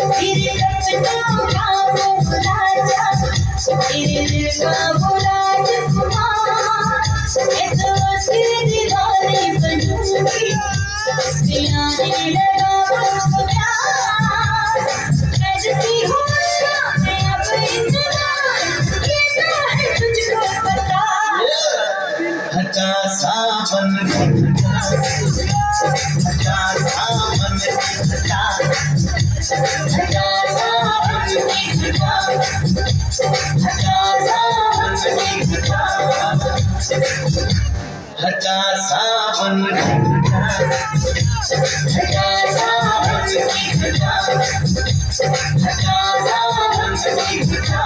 तेरे सपनों का वो राजा, तेरे दिल का वो राजकुमार, मैं तो उसकी दीवानी बनूंगी, उसके आने लगा मुझको प्यार। कहती हूँ मैं अब इंतजार, ये तो है तुझको पता। हटा सावन हटा सावन हटा हटा सावन की हटा, हटा सावन की हटा, हटा सावन हटा हटा सावन की हटा, हटा सावन की हटा।